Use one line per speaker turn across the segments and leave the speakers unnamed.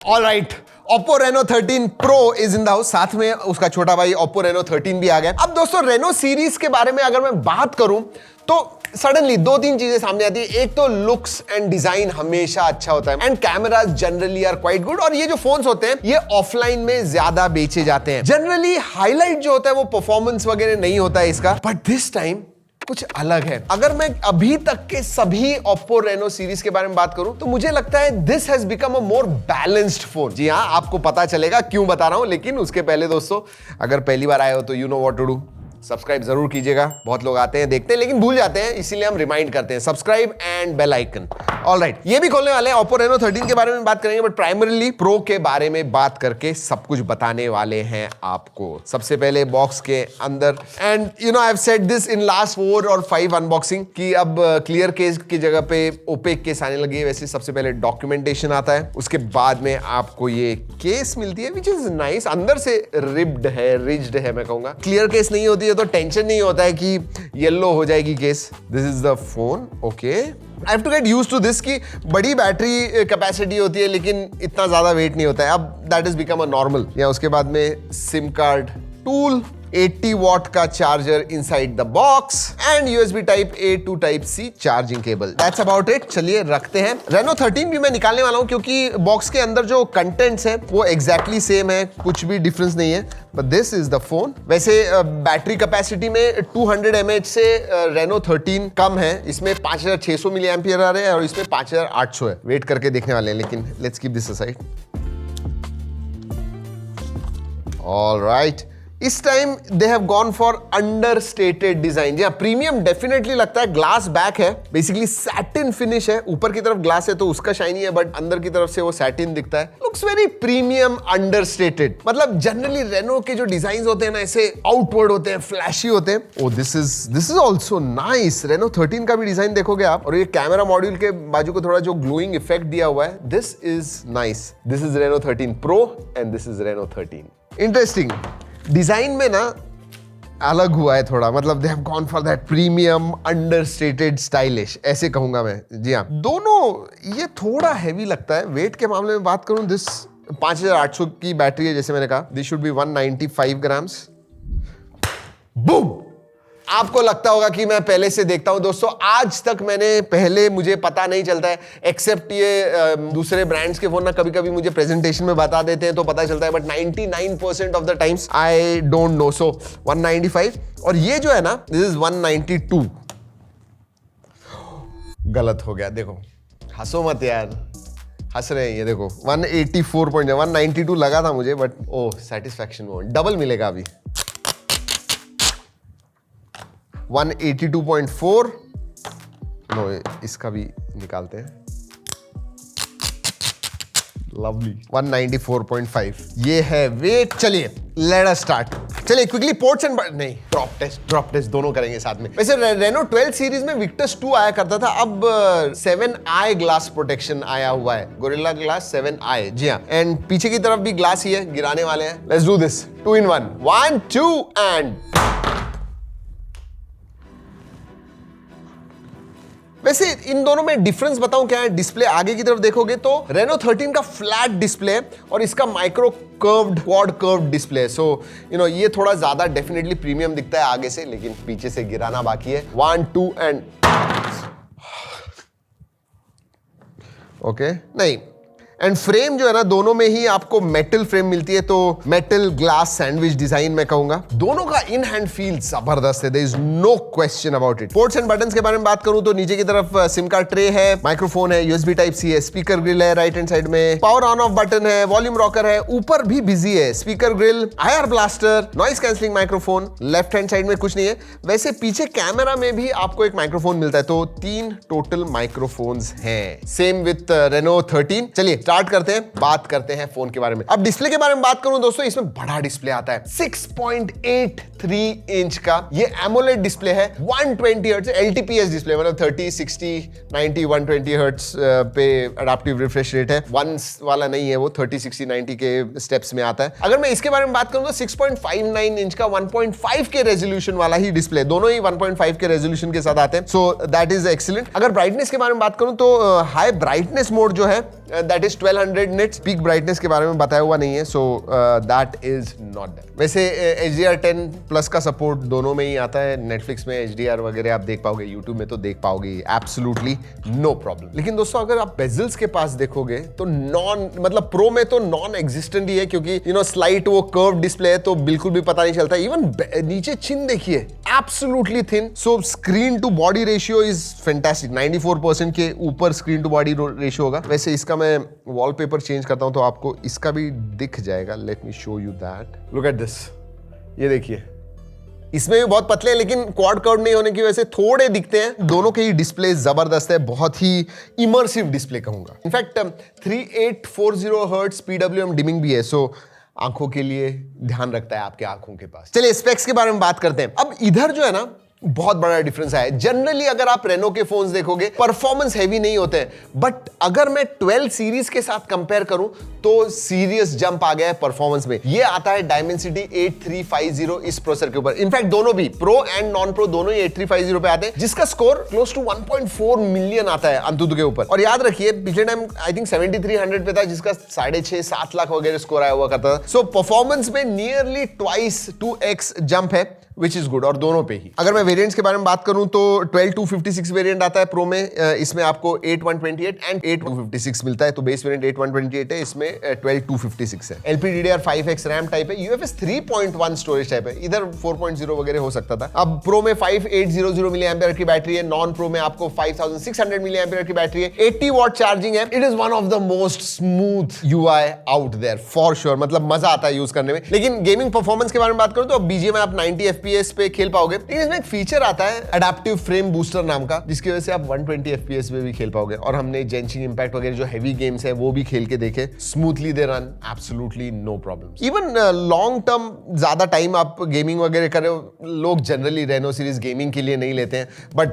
All right, Oppo Reno 13 Pro is in the house, साथ में उसका छोटा भाई Oppo Reno 13 भी आ गया। अब दोस्तों Reno सीरीज के बारे में अगर मैं बात करूं तो सडनली दो तीन चीजें सामने आती है। एक तो लुक्स एंड डिजाइन हमेशा अच्छा होता है and cameras generally are quite good, और ये जो फोन्स होते हैं ये ऑफलाइन में ज्यादा बेचे जाते हैं। जनरली हाईलाइट जो होता है वो परफॉर्मेंस वगैरह नहीं होता है इसका, बट दिस टाइम कुछ अलग है। अगर मैं अभी तक के सभी Oppo Reno सीरीज के बारे में बात करूं तो मुझे लगता है this has become a more balanced phone. जी हां, आपको पता चलेगा क्यों बता रहा हूं, लेकिन उसके पहले दोस्तों अगर पहली बार आए हो तो you know what to do, subscribe जरूर कीजिएगा। बहुत लोग आते हैं देखते हैं लेकिन भूल जाते हैं, इसीलिए हम रिमाइंड करते हैं, subscribe and bell icon. Alright, ये भी खोलने वाले हैं, Oppo Reno 13 के बारे में बात करेंगे, बट प्राइमरीली प्रो के बारे में बात करके सब कुछ बताने वाले हैं आपको। सबसे पहले बॉक्स के अंदर, and you know I have said this in last 4 और 5 अनबॉक्सिंग कि अब क्लियर केस की जगह पे ओपेक केस आने लगी है। वैसे सबसे पहले डॉक्यूमेंटेशन आता है, उसके बाद में आपको ये केस मिलती है विच इज नाइस। अंदर से रिब्ड है, रिज्ड है मैं कहूंगा। क्लियर केस नहीं होती है तो टेंशन नहीं होता है कि येलो हो जाएगी case. This is the phone, okay. I have to get used to this की बड़ी बैटरी कैपेसिटी होती है लेकिन इतना ज्यादा वेट नहीं होता है। अब that is become a normal. या उसके बाद में सिम कार्ड टूल, 80 वॉट का charger inside the box and USB type A to type C charging cable. That's about it. चलिए रखते हैं। Reno 13 भी मैं निकालने वाला हूं क्योंकि बॉक्स के अंदर जो कंटेंट्स हैं वो एग्जैक्टली सेम है, कुछ भी डिफरेंस नहीं है, but this is the phone. वैसे बैटरी कैपेसिटी में 200 mAh से Reno 13 कम है। इसमें 5600 मिली एम्पियर आ रहे हैं और इसमें 5800 है। वेट करके देखने वाले हैं, लेकिन let's keep this aside. All right, इस time they have gone for understated design. जी हाँ, प्रीमियम डेफिनेटली लगता है। ग्लास बैक है, बेसिकली सैटिन फिनिश है। ऊपर की तरफ ग्लास है तो उसका शाइनी है, बट अंदर की तरफ से वो सैटिन दिखता है। Looks very premium, understated. मतलब जनरली रेनो के जो डिजाइन होते हैं ना, ऐसे आउटवर्ड होते हैं, फ्लैशी होते हैं। Oh this is also nice. Reno 13 का भी डिजाइन देखोगे आप, और ये कैमरा मॉड्यूल के बाजू को थोड़ा जो ग्लोइंग इफेक्ट दिया हुआ है, this is nice. This is Reno 13 Pro and this is Reno 13। Interesting. Design में ना अलग हुआ है थोड़ा, मतलब दे have gone for that premium understated stylish, ऐसे कहूंगा मैं। जी हाँ, दोनों ये थोड़ा हैवी लगता है। वेट के मामले में बात करूं, दिस 5800 की बैटरी है, जैसे मैंने कहा। This should be 195 grams. Boom! आपको लगता होगा कि मैं पहले से देखता हूं। दोस्तों आज तक मुझे पता नहीं चलता है, एक्सेप्ट ये दूसरे ब्रांड्स के फोन ना कभी कभी मुझे प्रेजेंटेशन में बता देते हैं तो पता चलता है, but 99% of the times I don't know. So 195, और ये जो है ना, दिस इज 192। गलत हो गया, देखो, हंसो मत यार, हंस रहे हैं ये, देखो 192 लगा था मुझे, बट ओ सेटिस्फैक्शन वो डबल मिलेगा अभी। 182.4। नो, इसका भी निकालते हैं। लवली। 194.5 ये है वेट। चलिए लेट अस स्टार्ट। चलिए क्विकली पोर्ट्स एंड नहीं, ड्रॉप टेस्ट दोनों करेंगे साथ में। वैसे Reno 12 सीरीज में Victus 2 आया करता था, अब 7i ग्लास प्रोटेक्शन आया हुआ है, गोरिल्ला ग्लास 7i। जी हाँ, एंड पीछे की तरफ भी ग्लास ही है, गिराने वाले हैं। Let's do this 2 in 1। 1 2 and. वैसे इन दोनों में डिफरेंस बताऊं क्या है। डिस्प्ले आगे की तरफ देखोगे तो Reno 13 का फ्लैट डिस्प्ले है और इसका micro curved, quad curved display है। सो यू नो ये थोड़ा ज्यादा डेफिनेटली प्रीमियम दिखता है आगे से, लेकिन पीछे से गिराना बाकी है। 1 2 एंड ओके। नहीं, एंड फ्रेम जो है ना, दोनों में ही आपको मेटल फ्रेम मिलती है, तो मेटल ग्लास सैंडविच डिजाइन मैं कहूंगा। दोनों का इन हैंड फील जबरदस्त है, there is no question about it. Ports and buttons के बारे में बात करूं तो नीचे की तरफ सिम कार्ड ट्रे है, माइक्रोफोन है, USB टाइप C है, स्पीकर ग्रिल है राइट हैंड साइड में, पावर ऑन ऑफ बटन है, वॉल्यूम रॉकर है, ऊपर भी बिजी है, speaker grille, IR blaster, noise cancelling microphone. Left hand side में कुछ नहीं है। वैसे पीछे कैमरा में भी आपको एक माइक्रोफोन मिलता है, तो 3 टोटल माइक्रोफोन्स हैं, सेम विथ Reno 13। चलिए स्टार्ट करते हैं, बात करते हैं फोन के बारे में। अब डिस्प्ले के बारे में बात करूं दोस्तों, इसमें बड़ा डिस्प्ले आता है, 6.83 इंच का ये एमोलेड डिस्प्ले है। 120 हर्ट्ज LTPS डिस्प्ले, मतलब 30 60 90 120 हर्ट्ज पे अडैप्टिव रिफ्रेश रेट है। वंस वाला नहीं है वो, 30 60 90 के स्टेप्स में आता है। अगर मैं इसके बारे में बात करूं तो 6.59 इंच का 1.5 के रेजोल्यूशन वाला ही डिस्प्ले, दोनों ही 1.5 के रेजोल्यूशन के साथ आते हैं। सो दैट इज एक्सीलेंट। अगर ब्राइटनेस के बारे में बात करूं तो हाई ब्राइटनेस मोड जो है that is 1200 nits. Peak brightness के बारे में बताया हुआ नहीं है, so that is not that. वैसे HDR10 प्लस का सपोर्ट दोनों में ही आता है। नेटफ्लिक्स में HDR वगैरह आप देख पाओगे, यूट्यूब में तो देख पाओगे, एब्सोल्युटली नो प्रॉब्लम। लेकिन दोस्तों अगर आप बेजल्स के पास देखोगे तो मतलब प्रो में तो नॉन एग्जिस्टेंट ही है, क्योंकि स्लाइट वो कर्व डिस्प्ले है तो बिल्कुल भी पता नहीं चलता। इवन नीचे चिन देखिए, absolutely thin. So screen to body ratio is fantastic. 94% के ऊपर स्क्रीन टू बॉडी रेशियो होगा। वैसे इसका मैं वॉलपेपर चेंज करता हूं तो आपको इसका भी दिख जाएगा। Let me show you that. Look at this, ये देखिए, इसमें भी बहुत पतले हैं लेकिन क्वाड कर्व नहीं होने की वजह से थोड़े दिखते हैं। दोनों के ही डिस्प्ले जबरदस्त है, बहुत ही इमर्सिव डिस्प्ले कहूंगा। इनफैक्ट 3840 हर्ट्ज PWM डिमिंग भी है, सो आंखों के लिए ध्यान रखता है आपके आंखों के पास। चलिए स्पेक्स के बारे में बात करते हैं। अब इधर जो है ना, बहुत बड़ा डिफरेंस है। जनरली अगर आप रेनो के फोन्स देखोगे परफॉर्मेंस हेवी नहीं होते हैं, बट अगर मैं 12 सीरीज के साथ कंपेयर करूं तो सीरियस जंप आ गया है परफॉर्मेंस में। ये आता है Dimensity 8350 इस प्रोसेसर के ऊपर। इनफैक्ट दोनों भी प्रो एंड नॉन प्रो दोनों ही 8350 पे आते हैं, जिसका स्कोर क्लोज टू 1.4 मिलियन आता है अंतुतु के ऊपर। और याद रखिए पिछले टाइम आई थिंक 7300 पे था, जिसका 6.5-7 लाख वगैरह स्कोर आया हुआ करता था। सो परफॉर्मेंस में नियरली ट्वाइस 2x जंप है, विच इज गुड। और दोनों पे ही अगर मैं वेरिएंट्स के बारे में बात करूं तो 12256 वेरिएंट आता है प्रो में। इसमें आपको 8128 एंड 8256 मिलता है, तो बेस वेरिएंट 8128 है, इसमें 12256 है। LPDDR5X रैम टाइप है, UFS 3.1 स्टोरेज टाइप है। इधर 4.0 वगैरह हो सकता था। अब प्रो में 5800 मिली एम्पियर की बैटरी है, नॉन प्रो में आपको 5600 मिली एम्पियर की बैटरी है, 80 वॉट चार्जिंग है। It is one of the most smooth UI out there for sure. मतलब मजा आता है यूज करने में। लेकिन गेमिंग परफॉर्मेंस के बारे में बात करूं तो BGMI आप 90 FPS पे खेल पाओगे, लेकिन इसमें एक फीचर आता है एडेप्टिव फ्रेम बूस्टर नाम का, जिसकी वजह से आप 120 FPS पे भी खेल पाओगे। और हमने जेंशिन इंपैक्ट वगैरह जो हेवी गेम्स है वो भी खेल के देखे, smoothly they run, absolutely no problems. Even long term ज्यादा टाइम आप गेमिंग वगैरह कर रहे हो, लोग जनरली रेनो सीरीज गेमिंग के लिए नहीं लेते हैं, बट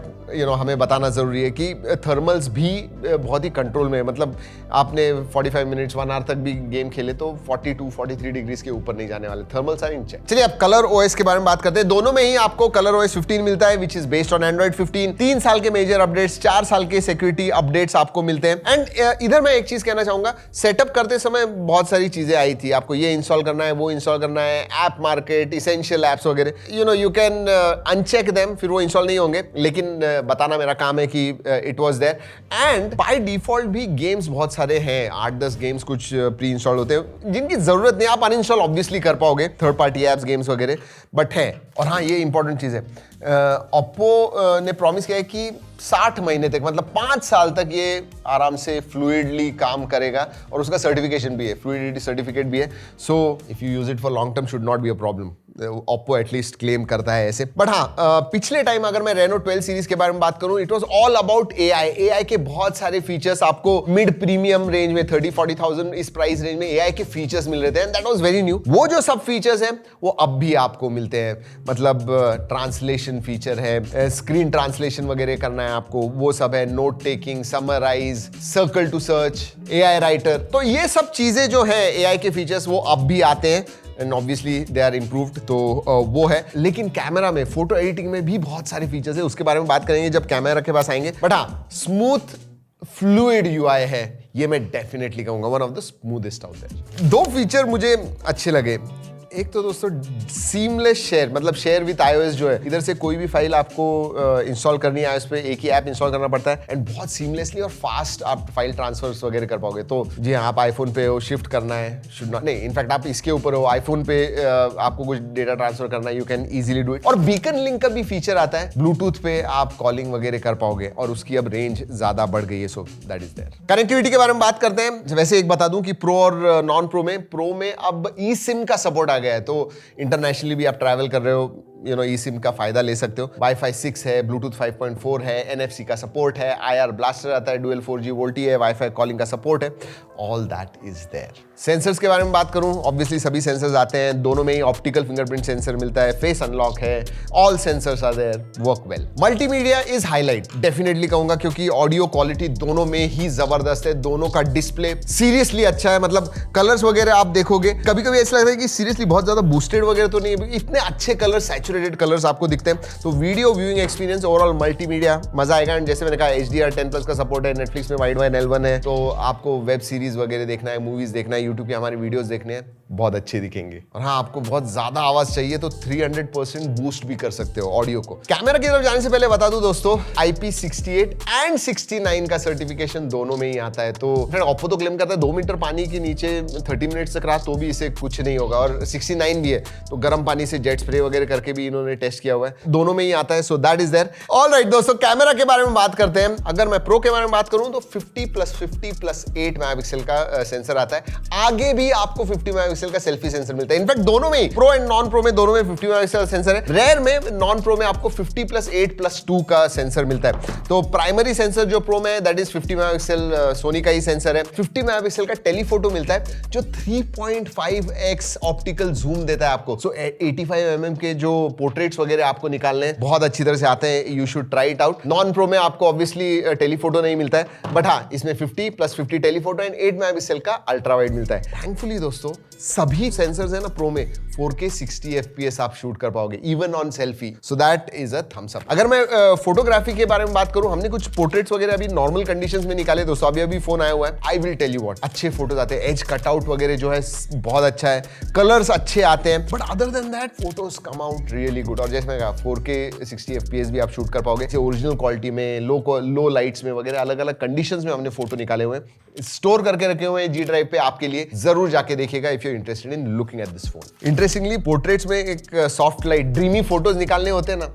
हमें बताना जरूरी है कि थर्मल्स भी बहुत ही कंट्रोल में है। मतलब आपने 45 मिनट्स 1 आवर तक भी गेम खेले तो 42-43 डिग्रीज के ऊपर नहीं जाने वाले। Thermals are in check. चलिए अब कलर OS के बारे में बात करते हैं। दोनों में ही आपको कलर OS 15 मिलता है, which is based on Android 15। 3 साल के मेजर अपडेट्स, 4 साल के सिक्योरिटी अपडेट्स आपको मिलते हैं। एंड इधर मैं एक चीज कहना चाहूंगा, सेटअप करते समय बहुत सारी चीजें आई थी, आपको ये इंस्टॉल करना है, वो इंस्टॉल करना है, ऐप मार्केट, इसेंशियल एप्स वगैरह, यू कैन अनचेक देम, फिर वो इंस्टॉल नहीं होंगे। लेकिन बताना मेरा काम है कि it was there. And by default भी गेम्स बहुत सारे हैं, 8-10 गेम्स कुछ प्री इंस्टॉल होते हैं जिनकी जरूरत नहीं, आप अनइंस्टॉल ऑब्वियसली कर पाओगे, थर्ड पार्टी एप्स गेम्स वगैरह, बट है। और हाँ, ये इंपॉर्टेंट चीज है, ओप्पो ने प्रॉमिस किया है कि 60 महीने तक, मतलब 5 साल तक ये आराम से फ्लूइडली काम करेगा। और उसका सर्टिफिकेशन भी है, फ्लूइडिटी सर्टिफिकेट भी है। So if you use it for long term should not be a problem. Oppo at least claim करता है ऐसे। बट हाँ, पिछले टाइम अगर मैं रेनो 12 सीरीज के बारे में बात करूं, it was all about AI के बहुत सारे फीचर्स आपको मिड प्रीमियम रेंज में 30-40,000 इस प्राइस रेंज में AI के फीचर्स मिल रहे थे, and that was very new. वो जो सब फीचर्स हैं वो अब भी आपको मिलते हैं। मतलब ट्रांसलेशन फीचर है, स्क्रीन ट्रांसलेशन वगैरह करना है आपको, वो सब है, note taking, summarise, circle to search, AI writer, तो ये सब चीजें जो है AI के फीचर्स वो अब भी आते हैं, and obviously they are improved, तो वो है। लेकिन कैमरा में, फोटो एडिटिंग में भी बहुत सारे फीचर्स है, उसके बारे में बात करेंगे जब कैमरा के पास आएंगे। बट हाँ, स्मूथ फ्लूइड UI है, ये मैं डेफिनेटली कहूंगा one of the smoothest out there. 2 feature मुझे अच्छे लगे। एक तो दोस्तों सीमलेस शेयर, मतलब शेयर विद iOS जो है, इधर से कोई भी फाइल आपको इंस्टॉल करनी है iOS पे, एक ही ऐप इंस्टॉल करना पड़ता है, एंड बहुत सीमलेसली और फास्ट आप फाइल ट्रांसफर्स वगैरह कर पाओगे। तो जी हाँ, आप आईफोन पे हो, शिफ्ट करना है, शुड नॉट, नहीं, इनफैक्ट आप इसके ऊपर हो, आईफोन पे आपको कुछ डेटा ट्रांसफर करना है, you can easily do it. और बीकन लिंक का भी फीचर आता है, ब्लूटूथ पे आप कॉलिंग वगैरह कर पाओगे, और उसकी अब रेंज ज्यादा बढ़ गई है, so that is there. Connectivity के बारे में बात करते हैं। वैसे एक बता दूं कि प्रो और नॉन प्रो में अब eSIM का सपोर्ट आ गया है, तो इंटरनेशनली भी आप ट्रैवल कर रहे हो, eSIM का फायदा ले सकते हो। Wi-Fi 6 है, Bluetooth 5.4 है, NFC का सपोर्ट है, IR ब्लास्टर आता है, डुअल 4G वोल्टी है, Wi-Fi कॉलिंग का सपोर्ट है, all that is there. Sensors के बारे में बात करूं, ऑब्वियसली सभी सेंसर्स आते हैं, दोनों में ही ऑप्टिकल फिंगरप्रिंट सेंसर मिलता है, फेस अनलॉक है, all sensors are there, work well. Multimedia is highlight, definitely कहूंगा, क्योंकि ऑडियो क्वालिटी दोनों में ही जबरदस्त है, दोनों का डिस्प्ले सीरियसली अच्छा है। मतलब कलर्स वगैरह आप देखोगे, कभी कभी ऐसा लगता है कि सीरियसली बहुत ज्यादा बूस्टेड वगैरह तो नहीं है, इतने अच्छे कलर सैचुरेटेड कलर्स आपको दिखते हैं। तो video viewing experience overall multimedia मजा आएगा। एंड जैसे मैंने कहा HDR 10+ का सपोर्ट है, नेटफ्लिक्स में वाइड L1 है, तो आपको वेब सीरीज वगैरह देखना है, मूवीज देखना है, यूट्यूब पे हमारे वीडियोस देखने हैं, बहुत अच्छे दिखेंगे। और हाँ, आपको बहुत ज्यादा आवाज चाहिए तो 300% बूस्ट भी कर सकते हो ऑडियो को। कैमरा की तरफ जाने से पहले बता दूं दोस्तों, IP68 एंड 69 का सर्टिफिकेशन दोनों में ही आता है। तो फ्रेंड ओप्पो तो क्लेम करता है 2 मीटर पानी के नीचे 30 मिनट्स तक रहा तो भी इसे कुछ नहीं होगा, और 69 भी है तो गर्म पानी से जेट स्प्रे वगैरह करके भी इन्होंने टेस्ट किया हुआ है, दोनों में ही आता है। So that is there. Alright दोस्तों, कैमरा के बारे में बात करते हैं। अगर मैं प्रो के बारे में बात करूं तो 50+50+8 मेगापिक्सल का सेंसर आता है। आगे भी आपको 50 मेगापिक्सल का सेल्फी सेंसर मिलता है। इनफैक्ट दोनों में ही, प्रो एंड नॉन प्रो में दोनों में 50 मेगापिक्सल सेंसर है। रेयर में, नॉन प्रो में आपको 50+8+2 का सेंसर मिलता है। तो प्राइमरी सेंसर जो प्रो में है दैट इज 50 मेगापिक्सल, सोनी का ही सेंसर है। 50 मेगापिक्सल का टेलीफोटो मिलता है जो 3.5x ऑप्टिकल जूम देता है आपको। सो 85 mm के जो पोर्ट्रेट्स वगैरह आपको निकालने हैं बहुत अच्छी तरह से आते हैं। You should try it out. Non pro में आपको ऑब्वियसली टेलीफोटो नहीं मिलता है, बट हाँ, इसमें 50+50 टेलीफोटो एंड 8 मेगापिक्सल का अल्ट्रा वाइड मिलता है। थैंकफुली दोस्तों, सभी सेंसर्स है ना प्रो में 4K 60 FPS आप शूट कर पाओगे even on selfie. So that is a thumbs up. अगर मैं फोटोग्राफी के बारे में बात करूं, हमने कुछ पोर्ट्रेट्स वगैरह अभी नॉर्मल कंडीशंस में निकाले दोस्तों। अभी फोन आया हुआ है, I will tell you what, अच्छे फोटोज आते हैं, एज कटआउट वगैरह जो है बहुत अच्छा है, कलर्स अच्छे आते हैं, but other than that photos come out really good. और जैसे मैं कहा 4K 60 FPS भी आप शूट कर पाओगे। ओरिजिनल क्वालिटी में, लो लाइट्स में वगैरह, अलग अलग कंडीशंस में हमने फोटो निकाले हुए हैं, स्टोर करके रखे हुए हैं G ड्राइव पे आपके लिए। जरूर जाके देखिएगा if you are interested in looking at this phone. Interestingly portraits में एक सॉफ्ट लाइट ड्रीमी फोटोज निकालने होते हैं ना,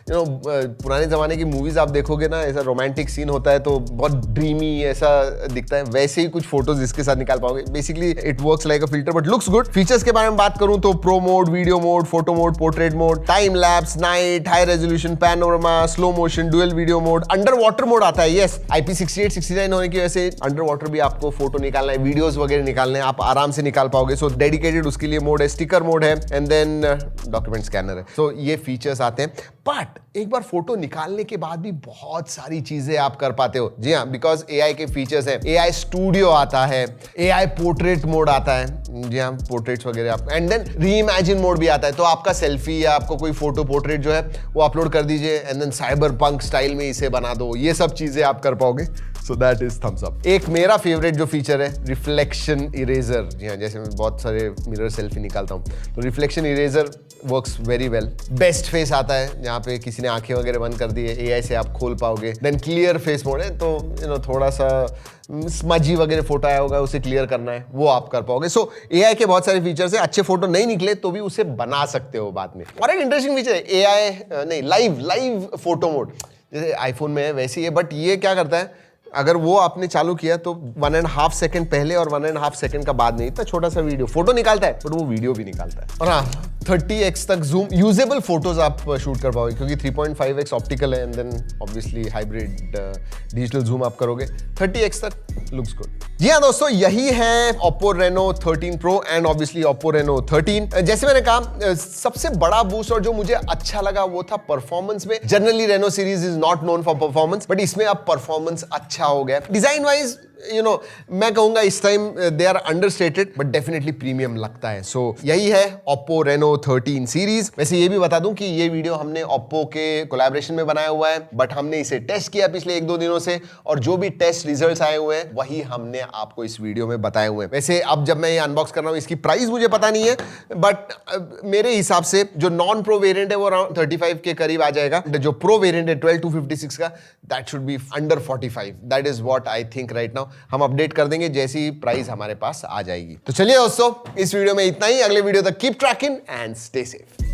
पुराने जमाने की मूवीज आप देखोगे ना, ऐसा रोमांटिक सीन होता है तो बहुत ड्रीमी ऐसा दिखता है, वैसे ही कुछ फोटोज इसके साथ निकाल पाओगे। Basically it works like a filter but looks good. Features के बारे में बात करूं तो pro mode, video mode, photo mode, portrait mode, time lapse, night, high resolution, panorama, slow motion, dual video mode, under water mode आता है। Yes, IP68 69 होने की वजह से अंडर वाटर भी आपको फोटो निकालना है, वीडियोस वगैरह निकालने हैं, आप आराम से निकाल पाओगे। सो डेडिकेटेड उसके लिए मोड है, स्टिकर मोड है एंड देन डॉक्यूमेंट स्कैनर है। सो ये फीचर्स आते हैं, बट एक बार फोटो निकालने के बाद भी बहुत सारी चीजें आप कर पाते हो। जी हाँ, बिकॉज AI के फीचर्स हैं, AI स्टूडियो आता है, AI पोर्ट्रेट मोड आता है। जी हाँ, पोर्ट्रेट्स वगैरह आप, एंड देन रीइमेजिन मोड भी आता है। तो आपका सेल्फी या आपको कोई फोटो पोर्ट्रेट जो है वो अपलोड कर दीजिए and then cyber punk style में इसे बना दो। ये सब चीजें आप कर पाओगे। So that is thumbs up. एक मेरा फेवरेट जो फीचर है, रिफ्लेक्शन इरेजर। जी हाँ, जैसे मैं बहुत सारे मिरर सेल्फी निकालता हूँ तो reflection eraser works very well. Best face आता है, जहाँ पे किसी ने आंखें वगैरह बंद कर दी है, AI से आप खोल पाओगे। देन क्लियर फेस मोड है, तो थोड़ा सा स्मजी वगैरह फोटो आया होगा उसे क्लियर करना है, वो आप कर पाओगे। सो AI के बहुत सारे फीचर्स है, अच्छे फोटो नहीं निकले तो भी उसे बना सकते हो बाद में। और एक इंटरेस्टिंग फीचर है AI नहीं, लाइव फोटो मोड, जैसे आईफोन में है वैसे ही है, बट ये क्या करता है, अगर वो आपने चालू किया तो 1.5 सेकंड पहले और 1.5 सेकंड का बाद नहीं, इतना छोटा सा वीडियो फोटो निकालता है बट वो वीडियो भी निकालता है। और हाँ, 30x तक जूम, यूजेबल फोटोज आप शूट कर पाओगे क्योंकि 3.5x ऑप्टिकल है and then obviously hybrid digital zoom आप करोगे। 30x तक लुक्स गुड। जी हाँ दोस्तों, यही है Oppo Reno 13 Pro and obviously Oppo Reno 13। जैसे मैंने कहा, सबसे बड़ा बूस्ट और जो मुझे अच्छा लगा वो था परफॉर्मेंस में। Generally Reno series is not known for performance, but इसमें अब परफॉर्मेंस अच्छा हो गया। डिजाइन वाइज मैं कहूंगा इस time they are understated but definitely premium लगता है। सो यही है Oppo Reno 13 सीरीज। वैसे ये भी बता दूं कि ये वीडियो हमने Oppo के कोलैबोरेशन में बनाया हुआ है, बट हमने इसे टेस्ट किया पिछले 1-2 दिनों से, और जो भी टेस्ट रिजल्ट्स आए हुए हैं वही हमने आपको इस वीडियो में बताए हुए हैं। वैसे अब जब मैं ये अनबॉक्स कर रहा हूं, इसकी प्राइस मुझे पता नहीं है, बट मेरे हिसाब से जो नॉन प्रो वेरिएंट है वो अराउंड 35 के करीब आ जाएगा। जो प्रो वेरिएंट है 12/256 का, that should be under 45। That is what I think right now. हम अपडेट कर देंगे जैसी प्राइस हमारे पास आ जाएगी। तो चलिए दोस्तों, इस वीडियो में इतना ही। अगले वीडियो तक keep trekking and stay safe.